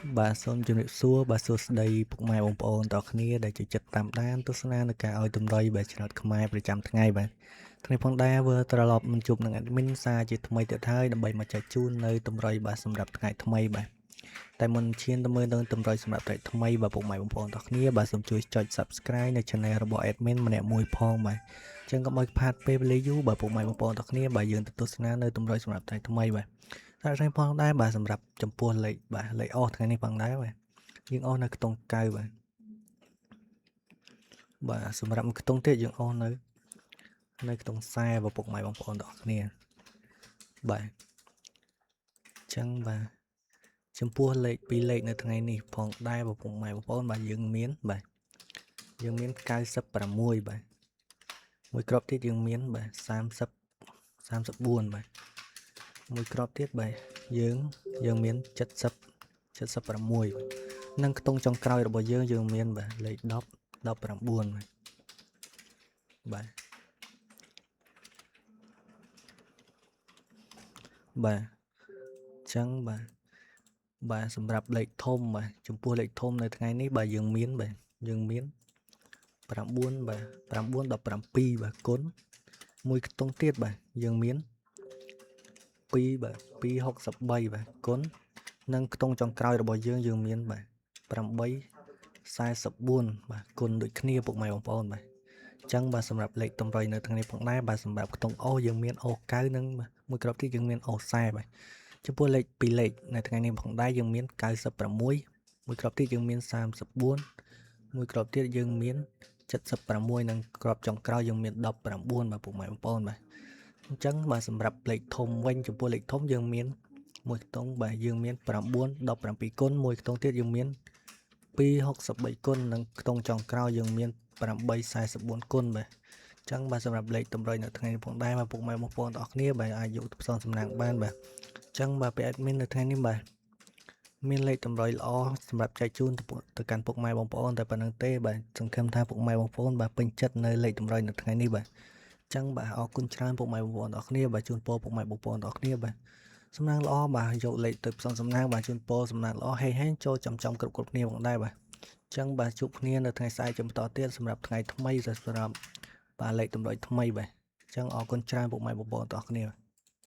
Bàសូមជម្រាបសួរបាទសួស្តីពុកម៉ែបងប្អូនទាំងអស់គ្នាដែលចូលចិត្តតាមដានទស្សនានៅការឲ្យតម្រុយបែបឆ្នោតខ្មែរប្រចាំថ្ងៃបាទថ្ងៃផងដែរវើត្រឡប់មកជួបនឹង admin សារជាថ្មីទៀតហើយដើម្បីមកចែកជូននៅតម្រុយបាទសម្រាប់ថ្ងៃថ្មីបាទតែមុនឈានទៅមើលនឹងតម្រុយសម្រាប់ថ្ងៃថ្មីបាទពុកម៉ែបងប្អូនទាំងអស់គ្នាបាទសូមជួយចុច Subscribe នៅ Channel របស់ admin ម្នាក់មួយផងបាទចឹងកុំឲ្យខាតពេលវេលាយូរបាទពុកម៉ែបងប្អូនទាំងអស់គ្នាបាទយើងទៅទស្សនានៅតម្រុយសម្រាប់ថ្ងៃថ្មីបាទថ្ងៃផងដែរបាទសម្រាប់ចំពោះលេខបាទលេខអស់ថ្ងៃនេះផងដែរបាទយើងអស់នៅខ្ទង់កៅបាទសម្រាប់ខ្ទង់ទៀតយើងអស់នៅខ្ទង់ខ្សែរបស់ពុកម៉ែបងប្អូនទាំងអស់គ្នាបាទចឹងបាទចំពោះលេខ2លេខនៅថ្ងៃនេះផងដែរពុកម៉ែបងប្អូនបាទយើងមាន96បាទមួយគ្រាប់ទៀតយើងមានបាទ34បាទមួយគ្រាប់ទៀតបាទយើងមាន76និងខ្ទង់ចុងក្រោយរបស់យើងមានបាទលេខ10 19បាទចឹងបាទសម្រាប់លេខធំបាទចំពោះលេខធំនៅថ្ងៃនេះបាទយើងមាន9បាទ9 17បាទគុណមួយខ្ទង់ទៀតបាទយើងមាន2បាទ263បាទគុណនិងខ្ទង់ចុងក្រោយរបស់យើងមានបាទ844បាទគុណដូចគ្នាពុកម៉ែបងប្អូនបាទចឹងបាទសម្រាប់លេខតម្រុយនៅថ្ងៃនេះផងដែរបាទសម្រាប់ខ្ទង់អូយើងមានអូ9និងមួយគ្រាប់ទៀតយើងមានអូ40បាទចំពោះលេខ2លេខនៅថ្ងៃនេះផងដែរយើងមាន96មួយគ្រាប់ទៀតយើងមាន34មួយគ្រាប់ទៀតយើងមាន76និងគ្រាប់ចុងក្រោយយើងមាន19បាទពុកម៉ែបងប្អូនបាទអញ្ចឹងបាទសម្រាប់លេខធំវិញចំពោះលេខធំយើងមានមួយខ្ទង់បាទយើងមាន917គុណមួយខ្ទង់ទៀតយើងមាន263គុណនិងខ្ទង់ចុងក្រោយយើងមាន844គុណបាទអញ្ចឹងបាទសម្រាប់លេខតម្រុយនៅថ្ងៃនេះផងដែរបាទពុកម៉ែបងប្អូនទាំងអស់គ្នាបាទអាចយកទៅផ្សំសំណាងបានបាទអញ្ចឹងបាទពេល admin នៅថ្ងៃនេះបាទមានលេខតម្រុយល្អសម្រាប់ចែកជូនទៅកាន់ពុកម៉ែបងប្អូនតែប៉ុណ្្នឹងទេបាទសង្ឃឹមថាពុកម៉ែបងប្អូនបាទពេញចិត្តនៅលេខតម្រុយនៅថ្ងៃនេះបាទចឹងបាទអរគុណច្រើនពុកម៉ែបងប្អូនទាំងអស់គ្នាបាទជូនពរពុកម៉ែបងប្អូនទាំងអស់គ្នាបាទសំណាងល្អបាទយកលេខទៅផ្សំសំណាងបាទជូនពរសំណាងល្អហេងចូលចំគ្រប់គ្នាផងដែរបាទចឹងបាទជួបគ្នានៅថ្ងៃស្អែកជាបន្តទៀតសម្រាប់ថ្ងៃថ្មីសម្រាប់បាទលេខតម្រុយថ្មីបាទចឹងអរគុណច្រើនពុកម៉ែបងប្អូនទាំងអស់គ្នា